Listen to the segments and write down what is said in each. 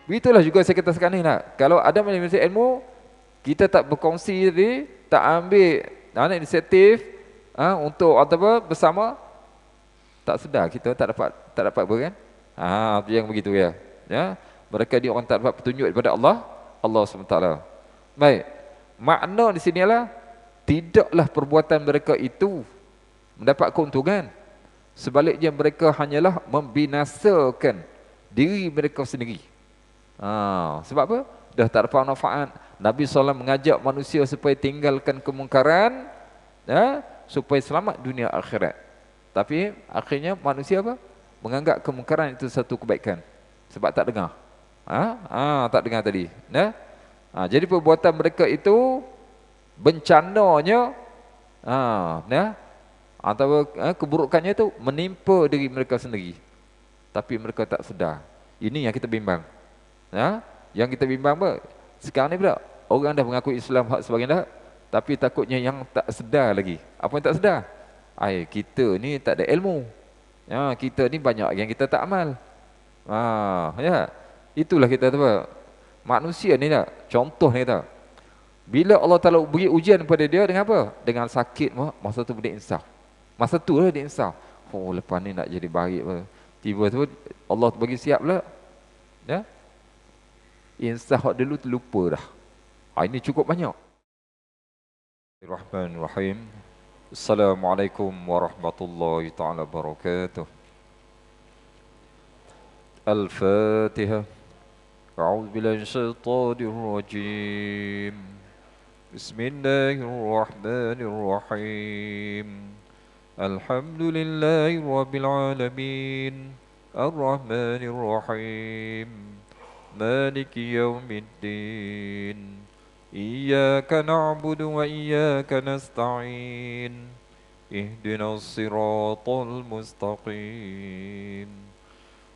Begitulah juga saya kata sekarang ni nak. Kalau ada manusia ilmu, kita tak berkongsi tadi, tak ambil inisiatif untuk apa bersama, tak sedar kita tak dapat apa kan? Yang begitu ya. Ya, mereka dia orang tak dapat petunjuk daripada Allah SWT. Baik. Makna di sini adalah tidaklah perbuatan mereka itu mendapat keuntungan. Sebaliknya mereka hanyalah membinasakan diri mereka sendiri. Sebab apa? Dah tak dapat manfaat. Nabi SAW mengajak manusia supaya tinggalkan kemungkaran, supaya selamat dunia akhirat. Tapi akhirnya manusia apa? Menganggap kemungkaran itu satu kebaikan. Sebab tak dengar. Tak dengar tadi. Jadi perbuatan mereka itu bencananya, atau keburukannya itu menimpa diri mereka sendiri. Tapi mereka tak sedar. Ini yang kita bimbang. Yang kita bimbang apa? Sekarang ni pula orang dah mengaku Islam hak sebagainya, tapi takutnya yang tak sedar lagi. Apa yang tak sedar? Kita ni tak ada ilmu. Kita ni banyak yang kita tak amal. Itulah kita tu. Manusia ni tak. Contoh ni tak. Bila Allah Ta'ala beri ujian kepada dia dengan apa? Dengan sakit, masa tu dia insaf. Masa tu lah dia insaf. Lepas ni nak jadi baik apa. Tiba-tiba Allah bagi siap pula. Insaf dulu terlupa dah. Ini cukup banyak. Bismillahirrahmanirrahim. Assalamualaikum warahmatullahi ta'ala wabarakatuh. Al-Fatihah. A'udzu billahi minasyaitonir rajim. Bismillahirrahmanirrahim. Alhamdulillahi rabbil alamin. Ar-Rahmanir Rahim. Maliki yaumiddin. Iyyaka na'budu wa iyyaka nasta'in. Ihdinas siratal mustaqim.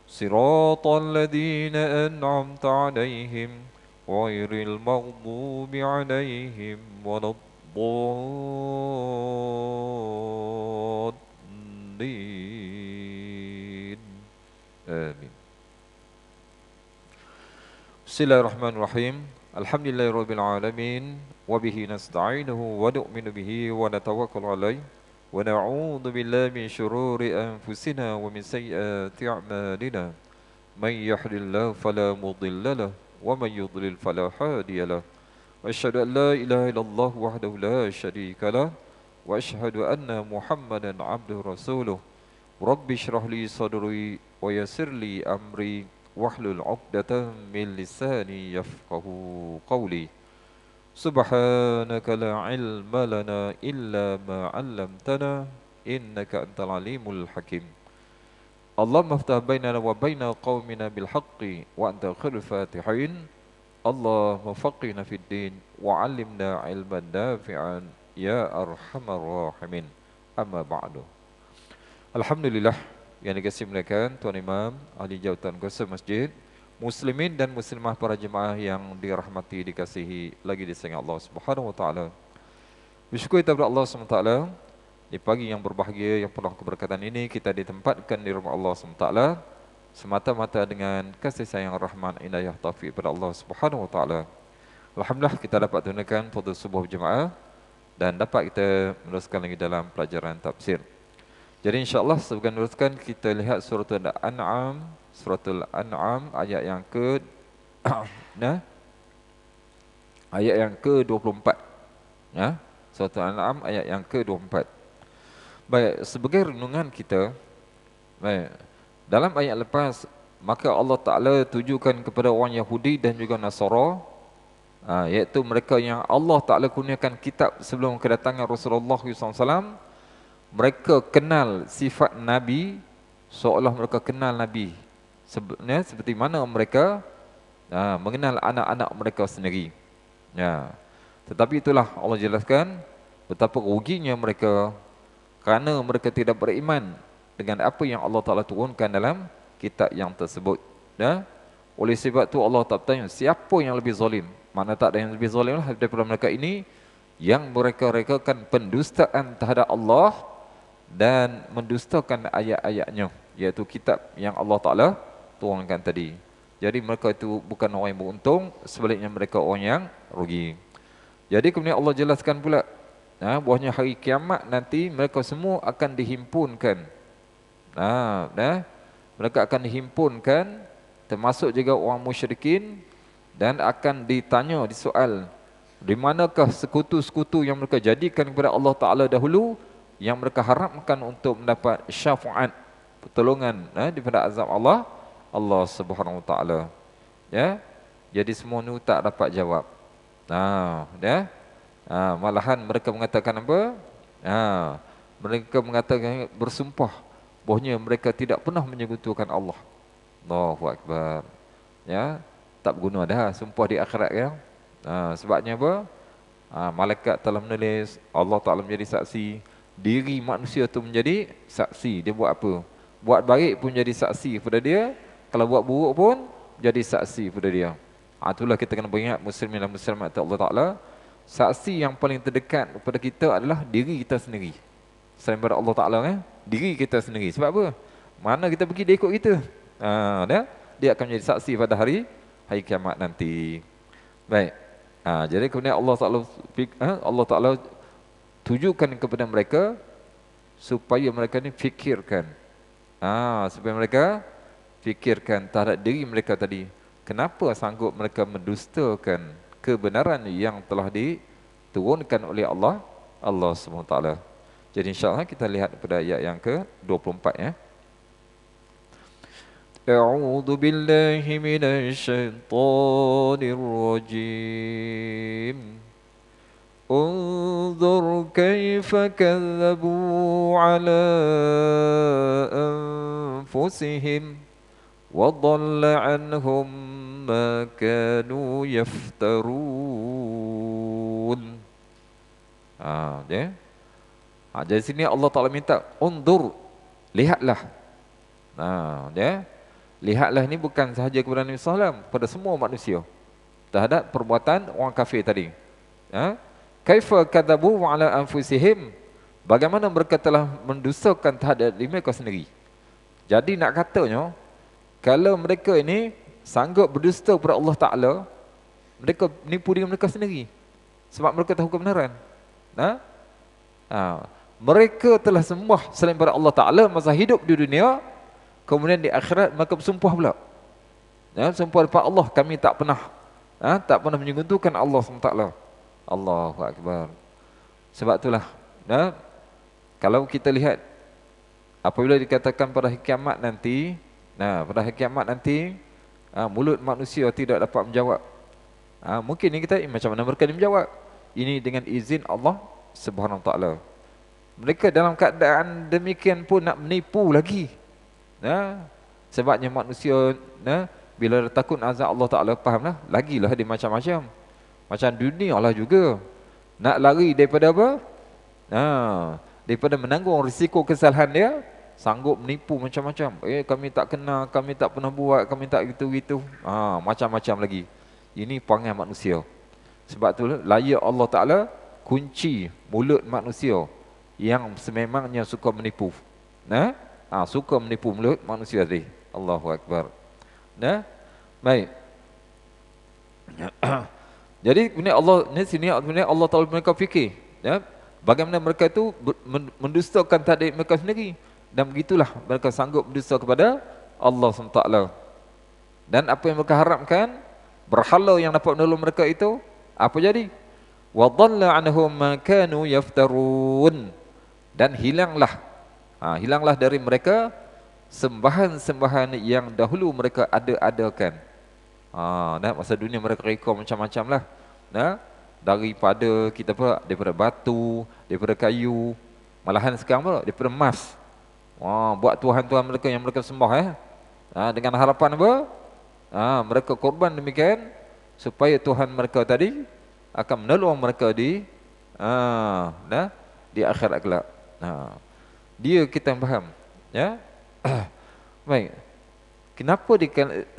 Siratal ladzina an'amta 'alaihim ghairil maghdubi 'alaihim waladdallin. Amin. Bismillahirrahmanirrahim. Alhamdulillahirabbil alamin wa bihi nasta'inuhu wa nu'minu bihi wa natawakkalu alaihi wa na'udzu billahi min syururi anfusina wa min sayyiati a'malina. May yahdihillahu fala mudilla lahu wa may yudlil fala hadiya lahu. Wa asyhadu an la ilaha illallah wahdahu la syarika lahu wa asyhadu anna Muhammadan 'abduhu rasuluh. Rabbi shrah li sadri wa yassir li amri wahlul 'uqdatam min lisani yafqahu qawli. Subhanaka la ilma lana illa ma 'allamtana innaka antal alimul hakim. Allahumma aftah bainana wa baina qaumina bil haqqi wa anta khairul fatihin. Allahumma faqihna fid din wa 'allimna 'ilman nafi'an ya arhamar rahimin. Amma ba'du. Alhamdulillah yang dikasihi muliakan Tuan Imam, ahli jawatan kuasa masjid, muslimin dan muslimah para jemaah yang dirahmati, dikasihi lagi disayangi Allah Subhanahu wa taala. Bersyukur kepada Allah Subhanahu wa taala di pagi yang berbahagia yang penuh keberkatan ini kita ditempatkan di rumah Allah Subhanahu wa taala semata-mata dengan kasih sayang, rahmat, inayah, taufik pada Allah Subhanahu wa taala. Alhamdulillah kita dapat tunaikan pada subuh berjemaah dan dapat kita meneruskan lagi dalam pelajaran tafsir. Jadi insya-Allah sebelum meneruskan kita lihat suratul An'am, ayat yang ke ayat yang ke-24. Suratul An'am ayat yang ke-24. Baik, sebagai renungan kita, dalam ayat lepas, maka Allah Ta'ala tujukan kepada orang Yahudi dan juga Nasara, iaitu mereka yang Allah Ta'ala kurniakan kitab sebelum kedatangan Rasulullah SAW. Mereka kenal sifat Nabi seolah mereka kenal Nabi, seperti mana mereka mengenal anak-anak mereka sendiri. Tetapi itulah Allah jelaskan betapa ruginya mereka kerana mereka tidak beriman dengan apa yang Allah Ta'ala turunkan dalam kitab yang tersebut. Oleh sebab itu Allah Ta'ala tanya, siapa yang lebih zalim? Mana tak ada yang lebih zalim lah daripada mereka ini yang mereka rekakan pendustaan terhadap Allah dan mendustakan ayat-ayatnya, iaitu kitab yang Allah Ta'ala turunkan tadi. Jadi mereka itu bukan orang yang beruntung, sebaliknya mereka orang yang rugi. Jadi kemudian Allah jelaskan pula, bahwasanya hari kiamat nanti mereka semua akan dihimpunkan. Mereka akan dihimpunkan, termasuk juga orang musyrikin, dan akan ditanya, disoal, di manakah sekutu-sekutu yang mereka jadikan kepada Allah Ta'ala dahulu, yang mereka harapkan untuk mendapat syafaat, pertolongan daripada azab Allah Subhanahu Wa Ta'ala. Ya, jadi semua itu tak dapat jawab. Malahan mereka mengatakan apa? Mereka mengatakan, bersumpah bahwasanya mereka tidak pernah menyekutukan Allah. Allahu Akbar. Ya, tak berguna dah sumpah di akhirat ya. Sebabnya apa? Malaikat telah menulis, Allah Ta'ala menjadi saksi, diri manusia tu menjadi saksi. Dia buat apa? Buat baik pun jadi saksi kepada dia, kalau buat buruk pun jadi saksi kepada dia. Itulah kita kena beringat, muslimin dan muslimat Allah Ta'ala, saksi yang paling terdekat kepada kita adalah diri kita sendiri. Selain daripada Allah Ta'ala diri kita sendiri. Sebab apa? Mana kita pergi, dia ikut kita. Dia akan menjadi saksi pada hari kiamat nanti. Baik. Jadi kemudian Allah Ta'ala tujukan kepada mereka supaya mereka ni fikirkan. Supaya mereka fikirkan terhadap diri mereka tadi. Kenapa sanggup mereka mendustakan kebenaran yang telah diturunkan oleh Allah SWT. Jadi insyaAllah kita lihat pada ayat yang ke-24 ya. A'udzu billahi minasy syaithanir rajim. Unzur kaifa kadzabu ala anfusihim wa dhalla anhum ma kanu yaftarun. Jadi sini Allah Ta'ala minta undur, lihatlah. Lihatlah ni bukan sahaja kepada Nabi SAW, pada semua manusia terhadap perbuatan orang kafir tadi. Kaifa kadzabu ala anfusihim, bagaimana mereka telah mendustakan terhadap diri mereka sendiri. Jadi nak katanya, kalau mereka ini sanggup berdusta kepada Allah Ta'ala, mereka nipu diri mereka sendiri, sebab mereka tahu kebenaran. Mereka telah sembah selain daripada Allah Ta'ala masa hidup di dunia, kemudian di akhirat mereka bersumpah pula. Sumpah kepada Allah, kami tak pernah menyekutukan Allah SWT. Allahu Akbar. Sebab itulah, kalau kita lihat, apabila dikatakan pada hari kiamat nanti, mulut manusia tidak dapat menjawab. Mungkin ni kita, macam mana mereka ni menjawab? Ini dengan izin Allah Subhanahu Wa Ta'ala. Mereka dalam keadaan demikian pun nak menipu lagi. Sebabnya manusia bila takut azab Allah Ta'ala, fahamlah, lagilah dia macam-macam. Macam dunia lah juga, nak lari daripada apa? Daripada menanggung risiko kesalahan dia, sanggup menipu macam-macam. Kami tak kenal, kami tak pernah buat, kami tak gitu-gitu. Macam-macam lagi. Ini perangai manusia. Sebab tu layak Allah Ta'ala kunci mulut manusia yang sememangnya suka menipu. Suka menipu mulut manusia tadi. Allahu Akbar. Baik. Jadi Allah Ta'ala mereka fikir, bagaimana mereka itu mendustakan terhadap mereka sendiri, dan begitulah mereka sanggup berdusta kepada Allah SWT. Dan apa yang mereka harapkan, berhala yang dapat menolong mereka itu, apa jadi? Wa dhalla anhum ma kanu yaftarun. Dan hilanglah dari mereka sembahan-sembahan yang dahulu mereka ada-adakan. Masa dunia mereka reka macam-macam lah. Daripada batu, daripada kayu, malahan sekarang pula daripada emas. Buat tuhan-tuhan mereka yang mereka sembah dengan harapan apa? Mereka korban demikian supaya Tuhan mereka tadi akan menolong mereka di akhirat kelak. Dia kita faham, ya. Baik. Kenapa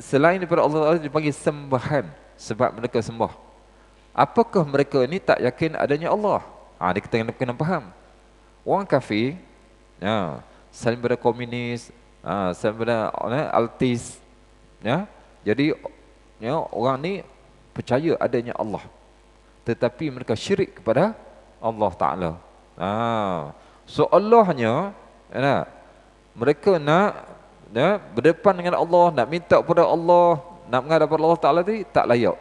selain daripada Allah dipanggil sembahan? Sebab mereka sembah. Apakah mereka ni tak yakin adanya Allah? Dia kita kena faham. Orang kafir, selain daripada komunis, selain daripada altis, Jadi ya, orang ni percaya adanya Allah, tetapi mereka syirik kepada Allah Ta'ala. Seolahnya mereka nak berdepan dengan Allah, nak minta kepada Allah, nak menghadap Allah Ta'ala tadi tak layak.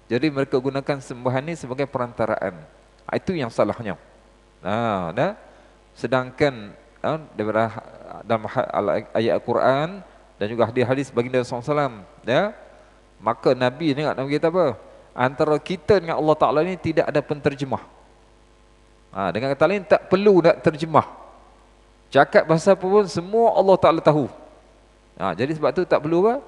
Jadi mereka gunakan sembahan ni sebagai perantaraan. Itu yang salahnya. Sedangkan daripada dalam ayat Al-Quran dan juga hadis-hadis baginda SAW, maka Nabi ni Nabi kata apa? Antara kita dengan Allah Ta'ala ni tidak ada penterjemah. Dengan kata lain, tak perlu nak terjemah. Cakap bahasa apa pun, semua Allah Ta'ala tahu. Jadi sebab tu tak perlu apa?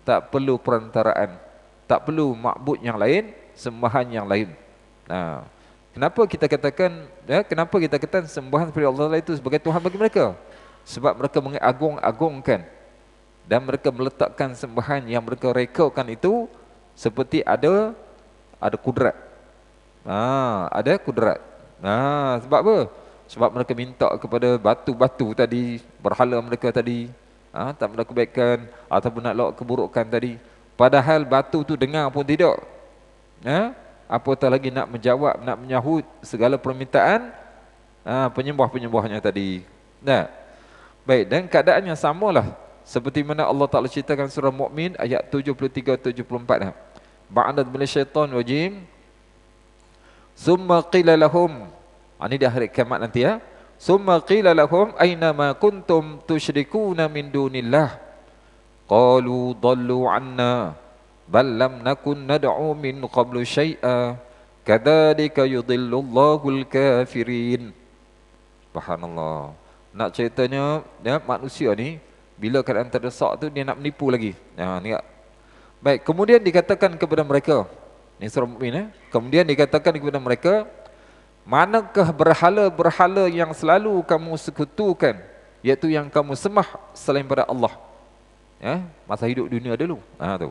Tak perlu perantaraan, tak perlu makbud yang lain, sembahan yang lain. Kenapa kita katakan sembahan kepada Allah Ta'ala itu sebagai Tuhan bagi mereka? Sebab mereka mengagung-agungkan dan mereka meletakkan sembahan yang mereka rekakan itu seperti ada kudrat. Ada kudrat. Sebab apa? Sebab mereka minta kepada batu-batu tadi, berhala mereka tadi, tak ada kebaikan ataupun nak lawan keburukan tadi. Padahal batu tu dengar pun tidak. Apatah lagi nak menjawab, nak menyahut segala permintaan penyembah-penyembahnya tadi. Baik, dan keadaannya samalah seperti mana Allah Ta'ala ceritakan surah Mu'min ayat 73-74. Ba'da minasyaitan rajim. Summa qila lahum, ini di hari kiamat nanti ya. Summa qila lahum aina ma kuntum tusyrikuna min dunillah. Qalu dhallu anna bal lam nakun nad'u min qablu syai'a kadzalika yudhillullahu al-kafirin. Subhanallah. Nak ceritanya manusia ni bila keadaan terdesak tu dia nak menipu lagi. Baik, kemudian dikatakan kepada mereka, ini surah Mu'min, kemudian dikatakan kepada mereka, manakah berhala-berhala yang selalu kamu sekutukan, iaitu yang kamu sembah selain pada Allah, masa hidup dunia dulu. Tu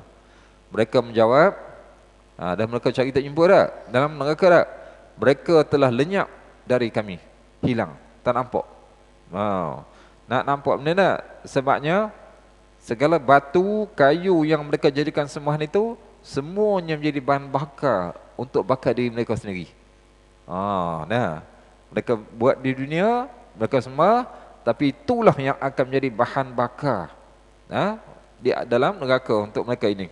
mereka menjawab, dan mereka cari tak jumpa tak dalam neraka tak? Mereka telah lenyap dari kami, hilang, tak nampak. Nak nampak benda tak? Sebabnya segala batu, kayu yang mereka jadikan sembahan itu semuanya menjadi bahan bakar untuk bakar diri mereka sendiri. Mereka buat di dunia, mereka sembah, tapi itulah yang akan menjadi bahan bakar di dalam neraka untuk mereka ini.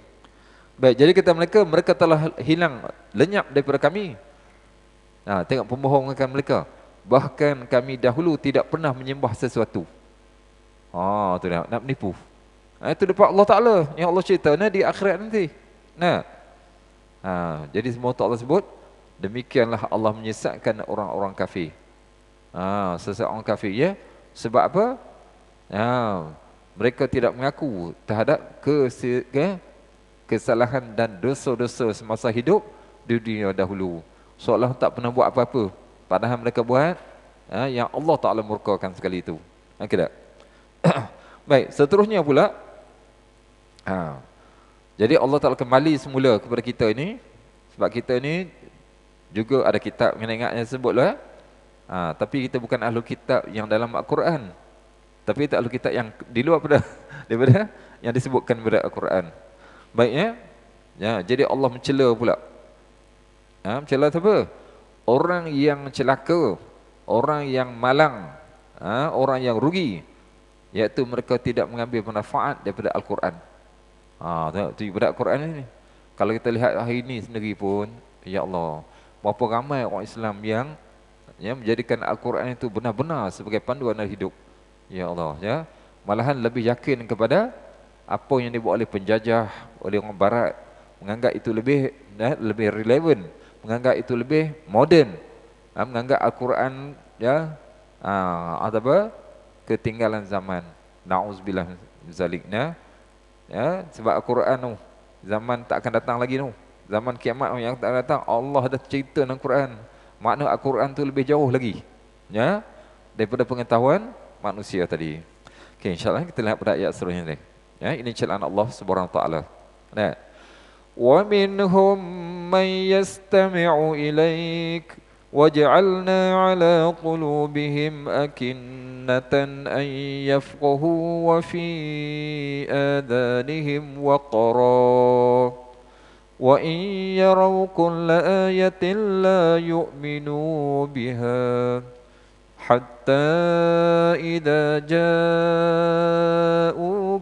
Baik, jadi kata mereka telah hilang, lenyap daripada kami. Tengok pembohongan mereka. Bahkan kami dahulu tidak pernah menyembah sesuatu. Tu nak menipu. Itu dapat Allah Ta'ala yang Allah cerita di akhirat nanti. Jadi semua Allah sebut, demikianlah Allah menyesatkan orang-orang kafir. Seseorang kafir, ya. Sebab apa? Mereka tidak mengaku terhadap kesalahan dan dosa-dosa semasa hidup di dunia dahulu. Seolah tak pernah buat apa-apa, padahal mereka buat yang Allah Ta'ala murkakan sekali itu. Okay tak? Baik, seterusnya pula, jadi Allah Ta'ala kembali semula kepada kita ini, sebab kita ini juga ada kitab yang ingatnya sebutlah, tapi kita bukan ahlu kitab yang dalam Al-Quran, tapi kita ahlu kitab yang di luar daripada yang disebutkan pada Al-Quran. Baiknya, jadi Allah mencela pula. Mencela apa? Orang yang celaka, orang yang malang, orang yang rugi, iaitu mereka tidak mengambil manfaat daripada Al-Quran. Itu daripada Al-Quran ini. Kalau kita lihat hari ini sendiri pun, ya Allah, berapa ramai orang Islam yang menjadikan Al-Quran itu benar-benar sebagai panduan dalam hidup. Ya Allah, malahan lebih yakin kepada apa yang dibuat oleh penjajah, oleh orang barat, menganggap itu lebih relevan, menganggap itu lebih moden, menganggap Al-Quran ketinggalan zaman. Na'udzubillah zalik. Sebab Al-Quran zaman tak akan datang lagi zaman kiamat yang tak akan datang, Allah dah cerita dalam Quran. Makna Al-Quran tu lebih jauh lagi daripada pengetahuan manusia tadi. Okay, insyaAllah kita lihat pada ayat seterusnya ni. Ini celaan Allah Subhanahu Wa Taala. Wa minhum man yastami'u ilaik waj'alna 'ala qulubihim akinna أن يفقهوا وفي آذانهم وقرا وإن يروا كل آية لا يؤمنوا بها حتى إذا جاءوك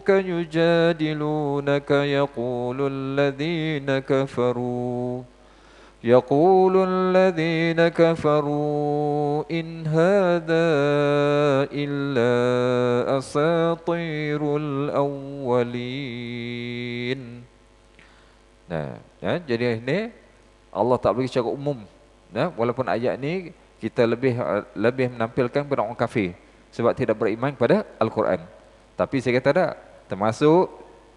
يجادلونك يقول الذين كفروا إن هذا إلا أساطير الأولين. Nah, ya, jadi ini Allah tak bagi secara umum. Nah, walaupun ayat ni kita lebih menampilkan kepada orang kafir sebab tidak beriman kepada Al-Quran. Tapi saya kata tak, termasuk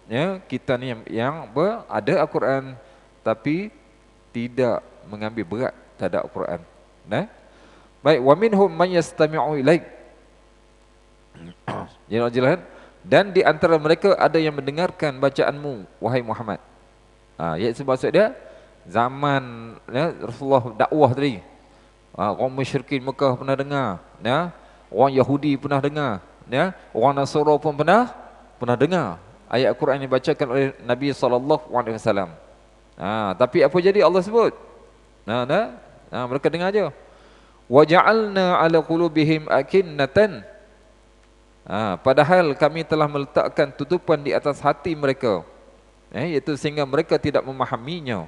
ya, kita ni yang ada Al-Quran tapi tidak mengambil berat terhadap Al-Quran. Nah, baik, wa minhum man yastami'u ilaik. Jelas. Dan di antara mereka ada yang mendengarkan bacaanmu, wahai Muhammad. Iaitu maksud dia zaman ya, Rasulullah dakwah tadi. Orang musyrikin Mekah pernah dengar, ya. Orang Yahudi pernah dengar, ya. Orang Nasara pun pernah dengar ayat Al-Quran yang dibacakan oleh Nabi SAW. Tapi apa jadi Allah sebut? Mereka dengar aja. Wa ja'alna 'ala qulubihim akinnatan. Padahal kami telah meletakkan tutupan di atas hati mereka, iaitu sehingga mereka tidak memahaminya.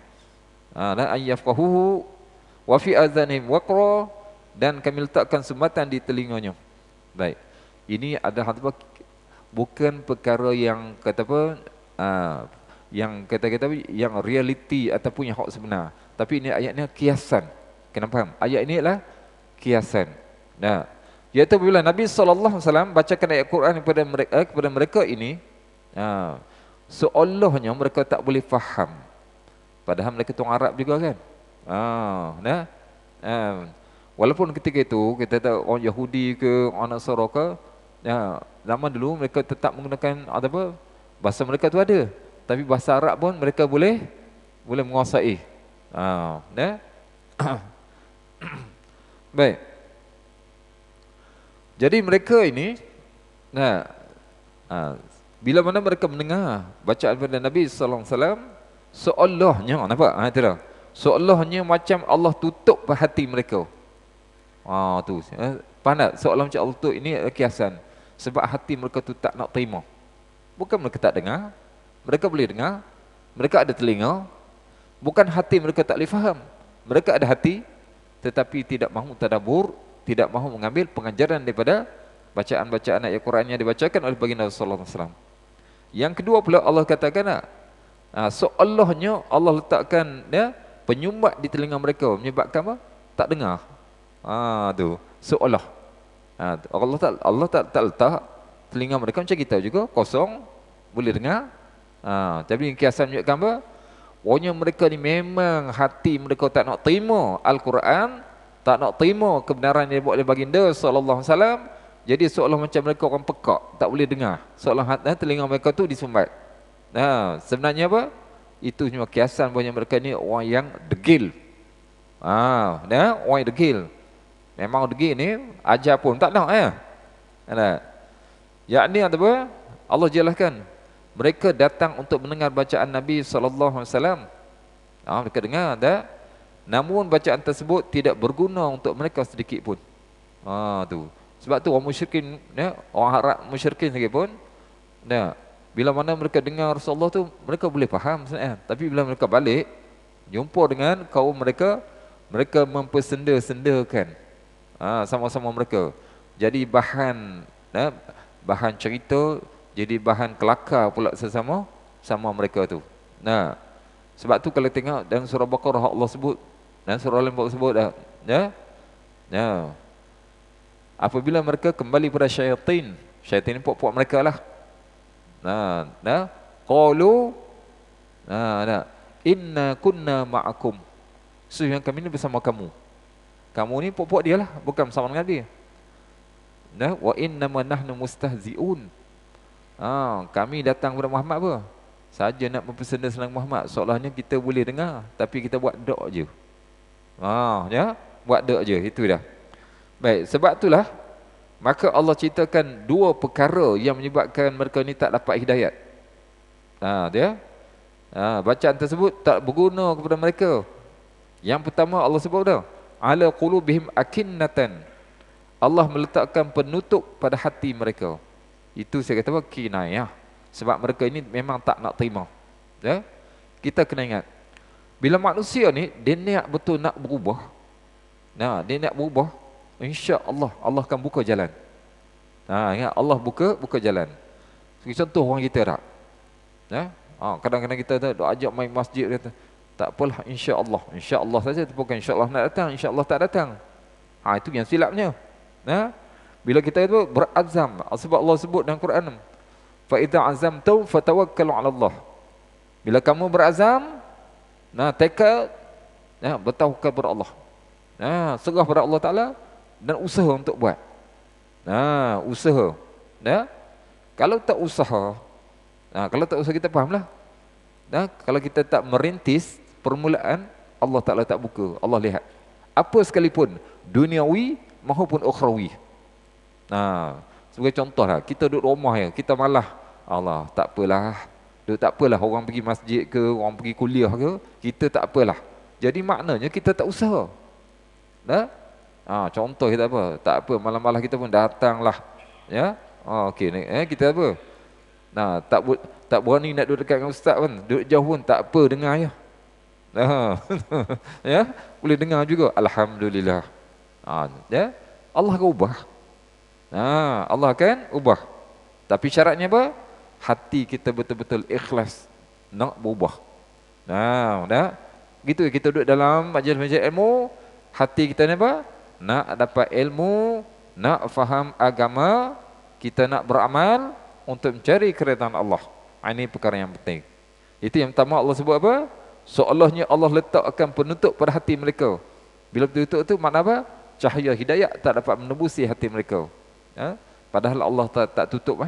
Ayyafqahuhu wa fi adhanihim waqra, dan kami letakkan sumbatan di telinganya. Baik. Ini adalah bukan perkara yang kata apa, yang kata-kata yang realiti ataupun yang hak sebenar. Tapi ini ayatnya kiasan. Kena faham? Ayat ini adalah kiasan. Nah, iaitu bila Nabi SAW bacakan ayat Quran kepada mereka ini, seolahnya mereka tak boleh faham. Padahal mereka tu Arab juga kan. Walaupun ketika itu kita tahu orang Yahudi ke orang Nasara ke, zaman dulu mereka tetap menggunakan apa, bahasa mereka tu ada. Tapi bahasa Arab pun mereka boleh menguasai. Baik. Jadi mereka ini, bila mana mereka mendengar bacaan daripada Nabi sallallahu alaihi wasallam, seolahnya nampak? Itulah. Seolahnya macam Allah tutup hati mereka. Tu. Faham tak? Seolah macam Allah tutup, ini kiasan. Sebab hati mereka tu tak nak terima. Bukan mereka tak dengar. Mereka boleh dengar, mereka ada telinga. Bukan hati mereka tak boleh faham. Mereka ada hati, tetapi tidak mahu tadabbur, tidak mahu mengambil pengajaran daripada bacaan-bacaan ayat Quran yang dibacakan oleh baginda sallallahu alaihi wasallam. Yang kedua pula Allah katakan, seolahnya Allah letakkan penyumbat di telinga mereka, menyebabkan apa? Tak dengar. Tu seolah. Allah tak letak telinga mereka macam kita juga, kosong, boleh dengar. Tapi kiasan menunjukkan apa? Pokoknya mereka ni memang hati mereka tak nak terima Al-Quran, tak nak terima kebenaran yang dibuat oleh baginda sallallahu alaihi wasallam. Jadi seolah macam mereka orang pekak, tak boleh dengar. Seolah telinga mereka tu disumbat. Sebenarnya apa? Itu cuma kiasan bahawa mereka ni orang yang degil. Orang yang degil. Memang degil ni ajar pun tak nak yakni apa? Allah jelaskan, mereka datang untuk mendengar bacaan Nabi sallallahu alaihi wasallam. Mereka dengar dah. Namun bacaan tersebut tidak berguna untuk mereka sedikit pun. Tu. Sebab tu orang musyrikin, orang Arab musyrikin sedikit pun, bila mana mereka dengar Rasulullah tu, mereka boleh faham sebenarnya. Tapi bila mereka balik jumpa dengan kaum mereka, mereka mempersenda-sendakan sama-sama mereka. Jadi bahan cerita, jadi bahan kelakar pula sama mereka tu. Sebab tu kalau tengok dalam surah Baqarah Allah sebut, dan surah lain sebut apabila mereka kembali pada syaitan ni puak-puak mereka lah. Qalu inna kunna ma'akum. Sesungguhnya kami ni bersama kamu. Kamu ni puak-puak dia lah, bukan bersama dengan dia. Wa innama nahnu mustahzi'un. Kami datang kepada Muhammad apa? Saja nak mempersenda-senang Muhammad, seolahnya kita boleh dengar, tapi kita buat dok je. Buat dok je, itu dah. Baik, sebab itulah Maka Allah ceritakan dua perkara yang menyebabkan mereka ni tak dapat hidayat. Bacaan tersebut tak berguna kepada mereka. Yang pertama Allah sebut dah, ala qulubihim akinnatan. Allah meletakkan penutup pada hati mereka. Itu saya kata apa? Kinayah. Sebab mereka ini memang tak nak terima. Ya? Kita kena ingat, bila manusia ni dia niat betul nak berubah, dia nak berubah, insya-Allah Allah akan buka jalan. Ingat, Allah buka jalan. Contoh orang kita tak? Kadang-kadang kita tu ajak main masjid, kata tak apalah, insya-Allah saja, bukan insya-Allah nak datang, insya-Allah tak datang. Itu yang silapnya. Bila kita itu berazam, sebab Allah sebut dalam Quran, fa idza azamtum fatawakkalu 'ala Allah. Bila kamu berazam, tekad, bertawakal kepada Allah. Serah pada Allah Taala dan usaha untuk buat. Usaha. Kalau tak usaha, kita fahamlah. Kalau kita tak merintis permulaan, Allah Taala tak buka. Allah lihat. Apa sekalipun, duniawi maupun ukhrawi. Sebagai contohlah, kita duduk rumah ya, kita malah, Allah, tak apalah orang pergi masjid ke, orang pergi kuliah ke, kita tak apalah. Jadi maknanya kita tak usaha. Contoh kita apa? Tak apa, malam-malam kita pun datanglah. Ya. Okey, kita apa? Tak berani nak duduk dekat dengan ustaz pun, duduk jauh pun tak apa, dengar ya. Ya, boleh dengar juga. Alhamdulillah. Ya. Allah akan ubah. Allah akan ubah. Tapi syaratnya apa? Hati kita betul-betul ikhlas nak berubah. Gitu kita duduk dalam majlis-majlis ilmu, hati kita ni apa? Nak dapat ilmu, nak faham agama, kita nak beramal untuk mencari keridhaan Allah. Ini perkara yang penting. Itu yang pertama Allah sebut apa? Seolahnya Allah letakkan penutup pada hati mereka. Bila penutup tu makna apa? Cahaya hidayah tak dapat menembusi hati mereka. Padahal Allah tak tutup.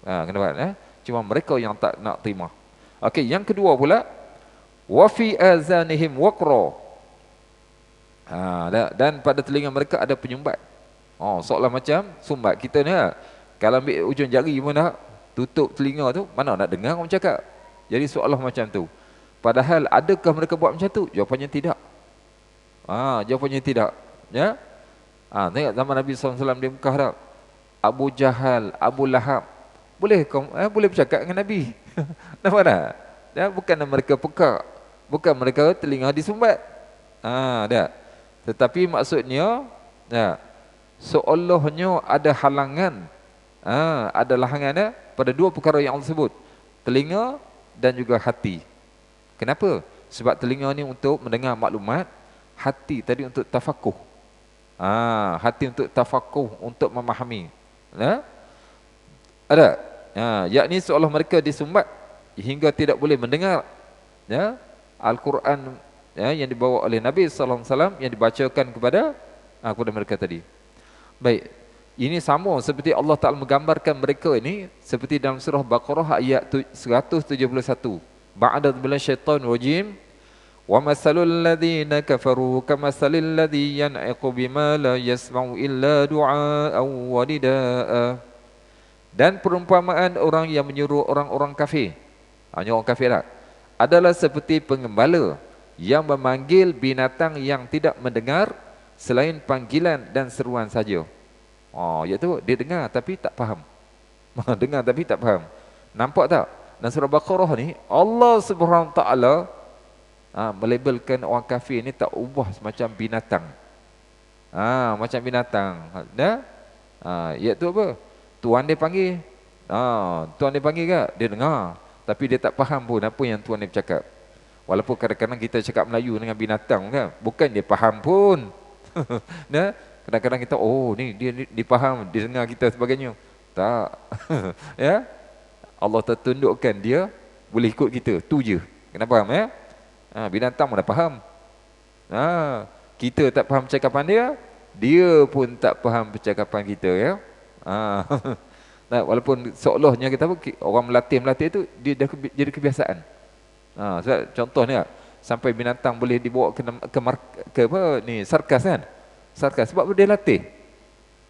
Kenapa? Cuma mereka yang tak nak terima. Okey, yang kedua pula, wa fi azanihim waqra. Dan pada telinga mereka ada penyumbat. Seolah macam sumbat kita ni. Kalau ambil ujung jari pun nak tutup telinga tu, mana nak dengar orang cakap. Jadi seolah macam tu. Padahal adakah mereka buat macam tu? Jawapannya tidak. Jawapannya tidak. Ya. Tengok zaman Nabi SAW di Mekah dah. Abu Jahal, Abu Lahab, boleh bercakap dengan Nabi. Nampak tak? Bukan mereka pekak, bukan mereka telinga disumbat. Tetapi maksudnya, seolahnya ada halangan. Ada halangan pada dua perkara yang Allah sebut, telinga dan juga hati. Kenapa? Sebab telinga ni untuk mendengar maklumat, hati tadi untuk tafakuh. Hati untuk tafakuh, untuk memahami. Ada. Yakni seolah mereka disumbat hingga tidak boleh mendengar Al-Quran yang dibawa oleh Nabi SAW, yang dibacakan kepada mereka tadi. Baik, ini sama seperti Allah Ta'ala menggambarkan mereka ini seperti dalam surah Baqarah ayat 171. Ba'da billahi syaitanir rajim. Wa masalul ladzina kafaru kamasalil ladzi yan'iqu bima la yasma'u illa du'a'an wa nida'a. Dan perumpamaan orang yang menyuruh orang-orang kafir, hanya orang kafir adalah seperti pengembala yang memanggil binatang yang tidak mendengar selain panggilan dan seruan saja. Iaitu dia dengar tapi tak faham. Dengar tapi tak faham. Nampak tak? Dan surah Baqarah ni Allah Subhanahu Taala melabelkan orang kafir ni tak ubah semacam binatang. Macam binatang. Iaitu apa? Tuan dia panggil. Tuan dia panggil ke? Dia dengar. Tapi dia tak faham pun apa yang tuan dia bercakap. Walaupun kadang-kadang kita cakap Melayu dengan binatang kan, bukan dia faham pun. Kadang-kadang kita, ni dia faham, dia dengar kita sebagainya. Tak. Ya. Allah tertundukkan dia boleh ikut kita. Tu je. Kena faham ya? Binatang pun dah faham. Kita tak faham percakapan dia, dia pun tak faham percakapan kita ya. Walaupun seolahnya kita orang melatih tu dia dah jadi kebiasaan. Contoh ni sampai binatang boleh dibawa ke sarkas kan? Sarkas sebab dia latih.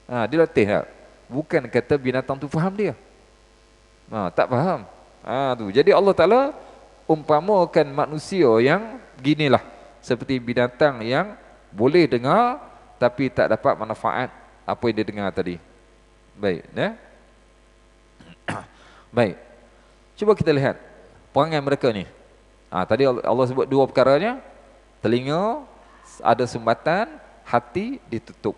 Dia latih tak? Bukan kata binatang tu faham dia. Tak faham. Tu. Jadi Allah Ta'ala umpamakan manusia yang ginilah, seperti binatang yang boleh dengar tapi tak dapat manfaat apa yang dia dengar tadi. Baik, ya. Baik. Cuba kita lihat perangai mereka ni. Tadi Allah sebut dua perkaranya. Telinga ada sumbatan, hati ditutup.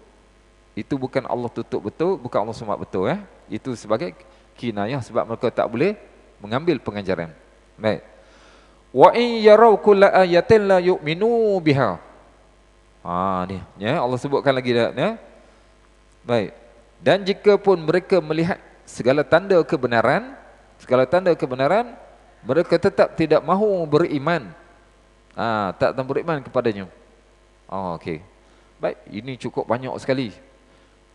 Itu bukan Allah tutup betul, bukan Allah sumbat betul, ya. Itu sebagai kinayah sebab mereka tak boleh mengambil pengajaran. Baik. Wa in yarau kulla ayatin la yu'minu biha. Ni, ya, Allah sebutkan lagi dah, ya. Baik. Dan jika pun mereka melihat segala tanda kebenaran, mereka tetap tidak mahu beriman. Tak beriman kepadanya. Okey. Baik, ini cukup banyak sekali.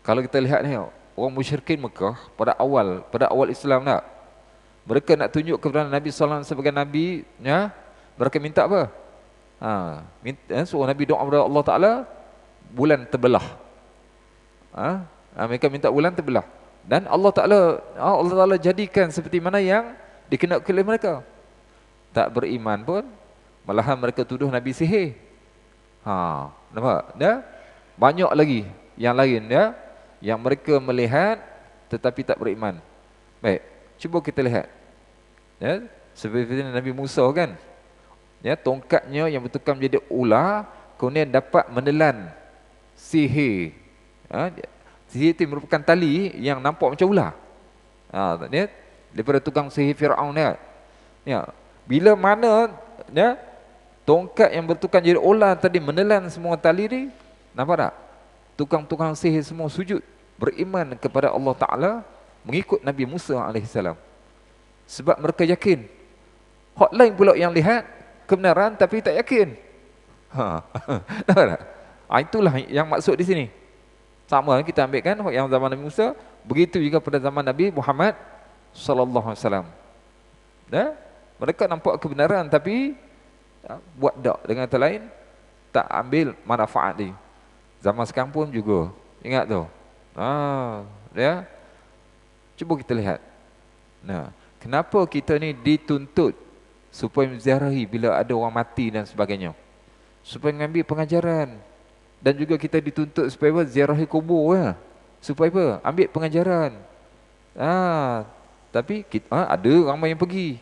Kalau kita lihat ni, orang musyrikin Mekah pada awal Islam tak? Mereka nak tunjuk kepada Nabi SAW sebagai Nabi, ya, mereka minta apa? Suruh Nabi doa kepada Allah Ta'ala, bulan terbelah. Mereka minta bulan terbelah. Dan Allah Ta'ala jadikan seperti mana yang dikehendaki oleh mereka. Tak beriman pun, malahan mereka tuduh Nabi sihir. Nampak? Ya? Banyak lagi yang lain, ya, yang mereka melihat tetapi tak beriman. Baik. Cuba kita lihat, ya, seperti Nabi Musa kan, ya, tongkatnya yang bertukar menjadi ular, kemudian dapat menelan sihir. Sihir itu merupakan tali yang nampak macam ular. Ya, daripada tukang sihir Firaun ni. Ya, bila mana, ya, tongkat yang bertukar menjadi ular tadi menelan semua tali ni, nampak tak? Tukang-tukang sihir semua sujud, beriman kepada Allah Ta'ala, mengikut Nabi Musa AS. Sebab mereka yakin. Hak lain pula yang lihat kebenaran tapi tak yakin. Itulah yang maksud di sini. Sama kita ambil kan yang zaman Nabi Musa, begitu juga pada zaman Nabi Muhammad sallallahu alaihi wasallam. Mereka nampak kebenaran tapi buat dak, dengan kata lain tak ambil manfaat dia. Zaman sekarang pun juga. Ingat tu. Ya. Cuba kita lihat. Kenapa kita ni dituntut supaya menziarahi bila ada orang mati dan sebagainya, supaya mengambil pengajaran. Dan juga kita dituntut supaya ziarahi kubur, ya. Supaya apa? Ambil pengajaran. Tapi kita, ada ramai yang pergi.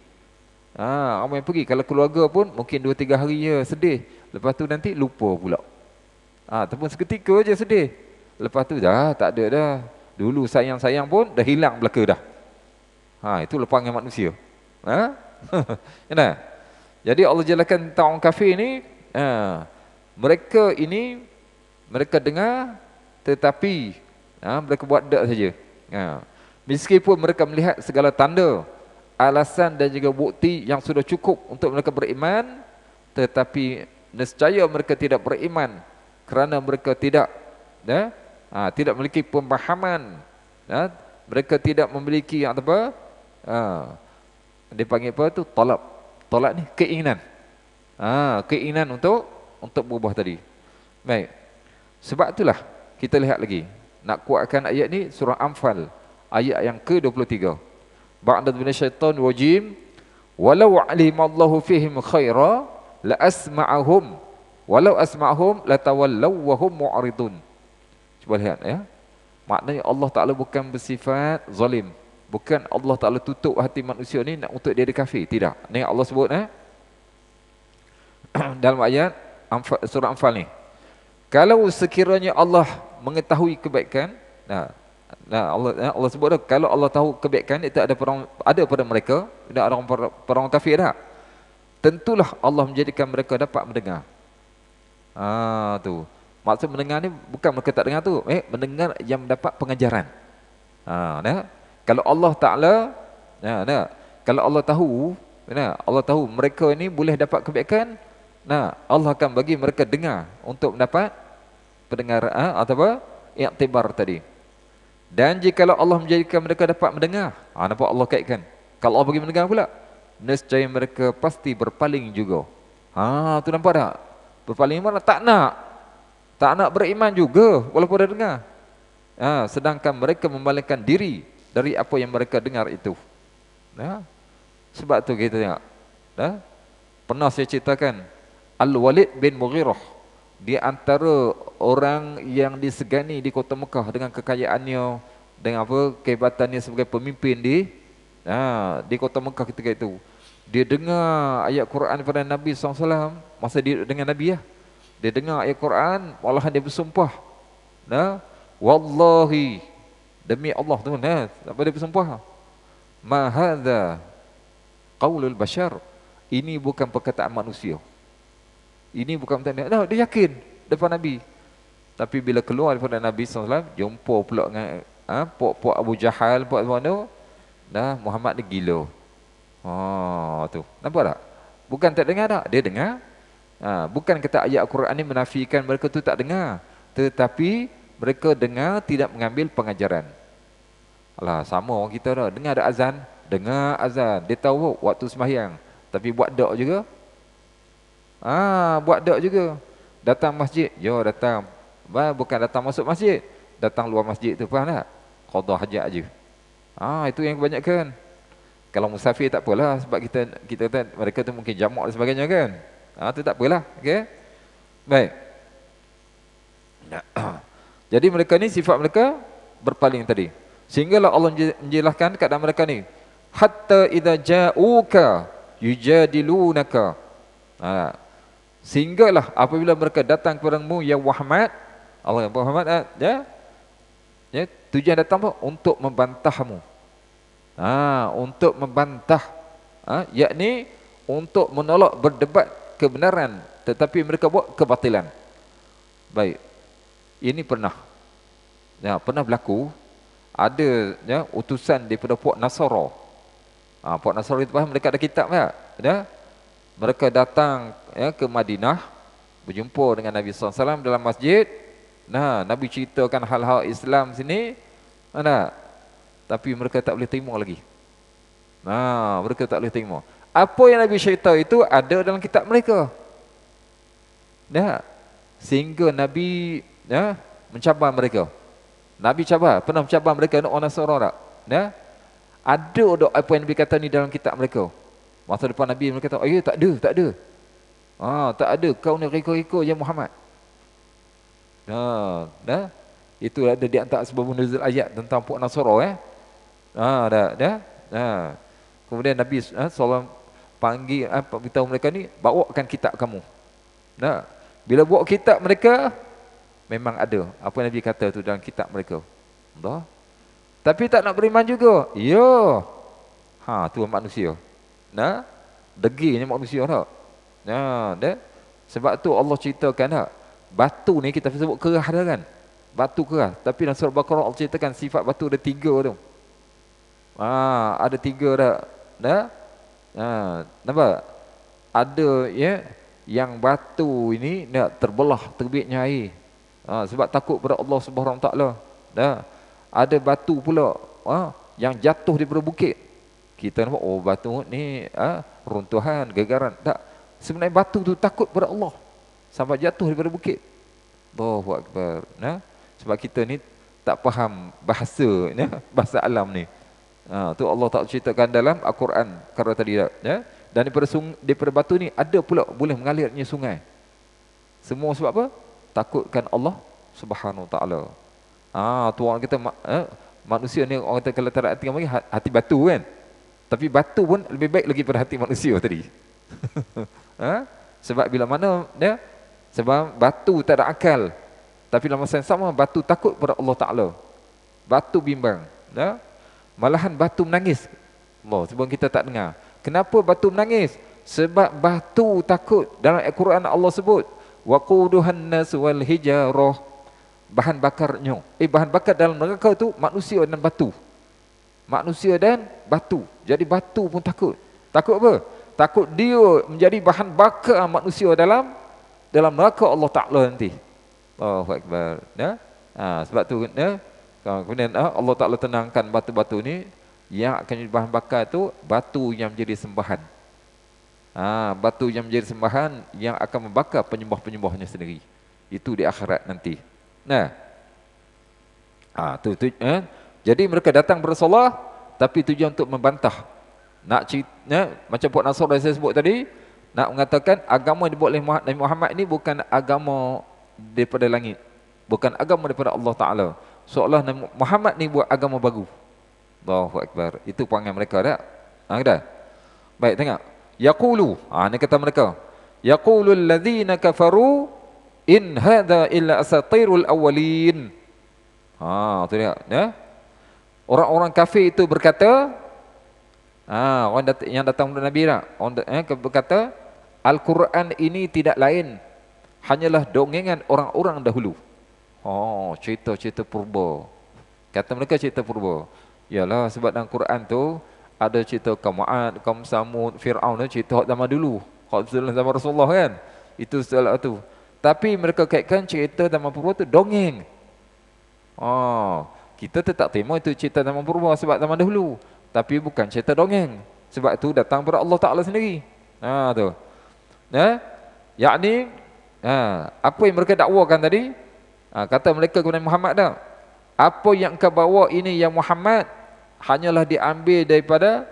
Ramai yang pergi. Kalau keluarga pun mungkin 2-3 hari je sedih, lepas tu nanti lupa pula. Ataupun seketika je sedih, lepas tu dah tak ada dah. Dulu sayang-sayang pun dah hilang belaka dah. Itu lepangan manusia. Jadi Allah jelaskan tentang orang kafir ni, mereka ini, mereka dengar tetapi mereka buat dak saja. Meskipun mereka melihat segala tanda, alasan dan juga bukti yang sudah cukup untuk mereka beriman, tetapi nescaya mereka tidak beriman kerana mereka tidak memiliki pemahaman, mereka tidak memiliki apa? Dipanggil apa tu? Talab ni keinginan. Keinginan untuk berubah tadi. Baik. Sebab itulah kita lihat lagi. Nak kuatkan ayat ni, surah Anfal ayat yang ke-23. Ba'da minasyaitonir rajim, walau alimallahu fihim khaira la asma'ahum walau asma'ahum latawallaw wa hum mu'ridun. Cuba lihat, ya. Maknanya Allah Ta'ala bukan bersifat zalim. Bukan Allah Ta'ala tutup hati manusia ni nak untuk dia kafir. Tidak. Ni Allah sebut dalam ayat surah Anfal ni. Kalau sekiranya Allah mengetahui kebaikan, Allah sebut dah, kalau Allah tahu kebaikan itu ada pada mereka, tidak ada orang kafir dah, tentulah Allah menjadikan mereka dapat mendengar. Tu. Maksud mendengar ni bukan mereka tak dengar tu, mendengar yang mendapat pengajaran. Kalau Allah Ta'ala, kalau Allah tahu mereka ni boleh dapat kebaikan, Allah akan bagi mereka dengar untuk mendapat pendengaran atau iktibar tadi. Dan jikalau Allah menjadikan mereka dapat mendengar, nampak Allah kaitkan, kalau Allah bagi mendengar pula, nescaya mereka pasti berpaling juga. Tu nampak tak? Berpaling mana? Tak nak beriman juga walaupun dah dengar. Sedangkan mereka memalingkan diri dari apa yang mereka dengar itu. Sebab tu kita tengok. Pernah saya ceritakan Al-Walid bin Mughirah, di antara orang yang disegani di kota Mekah dengan kekayaannya, dengan apa kehebatannya sebagai pemimpin di kota Mekah ketika itu. Dia dengar ayat Quran daripada Nabi SAW masa dia dengan Nabi ya. Dia dengar ayat Quran, malahan dia bersumpah. Wallahi, demi Allah tu, apa dia bersumpah? Ma hadza qaulul bashar. Ini bukan perkataan manusia. Ini bukan perkataan. Dia yakin depan Nabi. Tapi bila keluar daripada Nabi SAW, jumpa pula dengan puak-puak Abu Jahal, puak mana? Muhammad ni gila. Tu. Nampak tak? Bukan tak dengar tak? Dia dengar. Bukan kata ayat Al-Quran ni menafikan mereka tu tak dengar. Tetapi mereka dengar, tidak mengambil pengajaran. Alah, sama orang kita dah. Dengar ada azan, dengar azan. Dia tahu waktu sembahyang, tapi buat doa juga. Buat doa juga. Datang masjid, datang. Bukan datang masuk masjid, datang luar masjid tu, faham tak? Qada hajat je. Itu yang kebanyakan. Kalau musafir tak apalah, sebab kita mereka tu mungkin jamak dan sebagainya kan. Tu tak apalah, okey. Baik. Jadi mereka ni sifat mereka berpaling tadi. Sehinggalah Allah menjelaskan keadaan mereka ni. Hatta idza ja'uka yujadilunaka. Sehinggalah apabila mereka datang kepadamu ya Muhammad, Allah Muhammad tujuan datang apa? Untuk membantahmu. Untuk membantah, yakni untuk menolak berdebat kebenaran, tetapi mereka buat kebatilan. Baik. Ini pernah berlaku. Ada utusan daripada puak Nasara. Puak Nasara itu faham, mereka ada kitab tak? Mereka datang ke Madinah, berjumpa dengan Nabi SAW dalam masjid. Nabi ceritakan hal-hal Islam sini, tapi mereka tak boleh terima lagi. Mereka tak boleh terima. Apa yang Nabi cerita itu ada dalam kitab mereka. Sehingga Nabi mencabar mereka. Nabi cabar, pernah mencabar mereka orang Nasara tak? Ada apa yang Nabi kata ni dalam kitab mereka. Masa depan Nabi mereka kata, tak ada. Tak ada, kau ni reka-reka ya Muhammad. Itu ada di antara sebab nuzul ayat tentang puak Nasara. Kemudian Nabi SAW panggil, beritahu mereka ni, bawakan kitab kamu. Bila bawa kitab mereka, memang ada apa yang Nabi kata tu dalam kitab mereka. Tapi tak nak beriman juga. Tu manusia. Degilnya manusia tak? Sebab tu Allah ceritakan batu ni kita sebut kerah dah kan? Batu kerah. Tapi dalam surah Baqarah Allah ceritakan sifat batu ada 3 tu. Ada 3 dah. Nampak? Ada yang batu ini terbelah terbitnya air. Sebab takut pada Allah Subhanahu Wa Taala. Ada batu pula yang jatuh daripada bukit. Kita nampak batu ni runtuhan, gegaran. Tak. Sebenarnya batu tu takut pada Allah sampai jatuh daripada bukit. Allahu Akbar. Sebab kita ni tak faham bahasa alam ni. Tu Allah tak ceritakan dalam Al-Quran kata tadi dan daripada batu ni ada pula boleh mengalirnya sungai. Semua sebab apa? Takutkan Allah Subhanahu Wa Taala. Tu orang kita manusia ni, orang kata kalau tak ada hati batu kan. Tapi batu pun lebih baik lagi pada hati manusia tadi. Sebab bila mana sebab batu tak ada akal. Tapi dalam masa yang sama batu takut pada Allah Taala. Batu bimbang, malahan batu menangis. Sebab kita tak dengar. Kenapa batu menangis? Sebab batu takut. Dalam Al-Quran Allah sebut waquduhan nas wal hijarah. Bahan bakarnya, bahan bakar dalam neraka tu manusia dan batu. Manusia dan batu. Jadi batu pun takut. Takut apa? Takut dia menjadi bahan bakar manusia dalam neraka Allah Ta'ala nanti. Allahu Akbar. Sebab tu kemudian Allah Ta'ala tenangkan batu-batu ni yang akan jadi bahan bakar tu batu yang menjadi sembahan. Batu yang menjadi sembahan yang akan membakar penyembah-penyembahnya sendiri. Itu di akhirat nanti. Jadi mereka datang bersolah tapi tujuan untuk membantah. Macam Puak Nasr yang saya sebut tadi, nak mengatakan agama yang dibuat oleh Nabi Muhammad ini bukan agama daripada langit, bukan agama daripada Allah Ta'ala. Seolah Nabi Muhammad ni buat agama baru. Allahu Akbar. Itu perangai mereka dah. Dah. Baik, tengok. Yaqulu, ni kata mereka. Yaqulu alladhina kafaru in hadha illa asatirul awwalin. Tu dia, ya. Orang-orang kafir itu berkata, orang yang datang kepada Nabi lah, berkata, Al-Quran ini tidak lain, hanyalah dongengan orang-orang dahulu. Cerita-cerita purba. Kata mereka cerita purba. Yalah, sebab dalam Quran tu ada cerita kaum Ad, kaum Samud, Fir'aun, cerita zaman dulu, zaman Rasulullah kan. Itu setelah tu. Tapi mereka kaitkan cerita zaman purba tu dongeng. Kita tetap terima itu cerita zaman purba sebab zaman dahulu, tapi bukan cerita dongeng. Sebab itu datang daripada Allah Ta'ala sendiri. Tu. Yakni apa yang mereka dakwakan tadi, kata mereka kepada Muhammad dah, apa yang kau bawa ini yang Muhammad hanyalah diambil daripada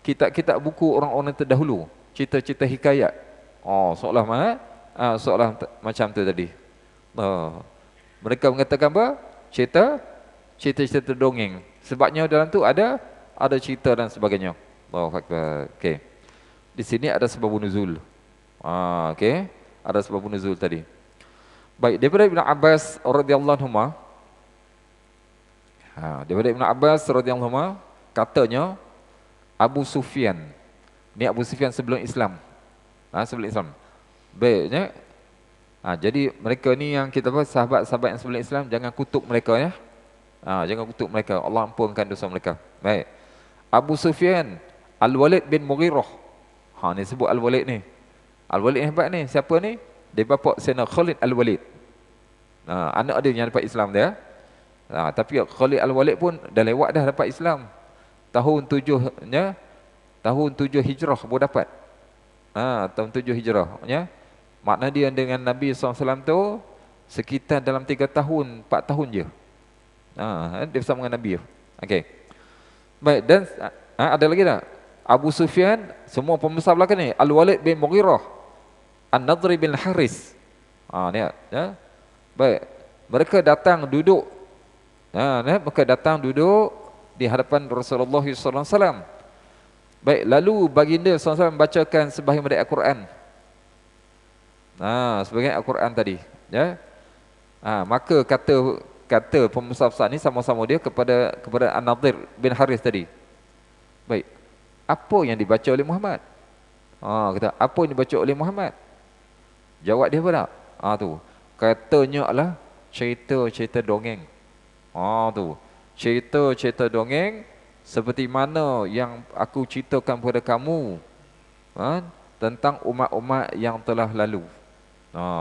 kitab-kitab buku orang-orang terdahulu, cerita-cerita hikayat. Seolah macam tu tadi. Mereka mengatakan apa? Cerita-cerita dongeng. Sebabnya dalam tu ada cerita dan sebagainya. Allahu Akbar. Okey. Di sini ada sebab nuzul. Okey. Ada sebab nuzul tadi. Baik, daripada Ibn Abbas radhiyallahu anhu, daripada Ibn Abbas radhiyallahu anhu, katanya Abu Sufyan. Ni Abu Sufyan sebelum Islam. Sebelum Islam. Baiknya, jadi mereka ni yang kita sahabat-sahabat yang sebelum Islam, jangan kutuk mereka ya. Jangan kutuk mereka. Allah ampunkan dosa mereka. Baik. Abu Sufyan, Al-Walid bin Mughirah. Ni sebut Al-Walid ni. Al-Walid hebat ni. Siapa ni? Dia bapa Sayyidina Khalid Al-Walid. Anak dia yang dapat Islam dia. Tapi Khalid Al-Walid pun dah lewat dah dapat Islam. Tahun 7 Hijrah baru dapat. Tahun 7 Hijrah ya. Makna dia dengan Nabi SAW tu sekitar dalam 3 tahun, 4 tahun je. Dia bersama dengan Nabi. Okey. Baik, dan ada lagi tak? Abu Sufyan, semua pembesar belakang ni. Al-Walid bin Mughirah, An-Nadri bin Haris. Ni ya. Baik. Mereka datang duduk. Mereka datang duduk di hadapan Rasulullah SAW. Baik, lalu baginda SAW membacakan sebahagian dari Al-Quran. Sebagai Al-Quran tadi ya. Maka kata pembesar ni sama-sama dia kepada An-Nadir bin Haris tadi. Baik, apa yang dibaca oleh Muhammad? Kata, apa yang dibaca oleh Muhammad? Jawab dia apa tak? Tu katanya lah cerita-cerita dongeng. Tu cerita-cerita dongeng seperti mana yang aku ceritakan kepada kamu tentang umat-umat yang telah lalu.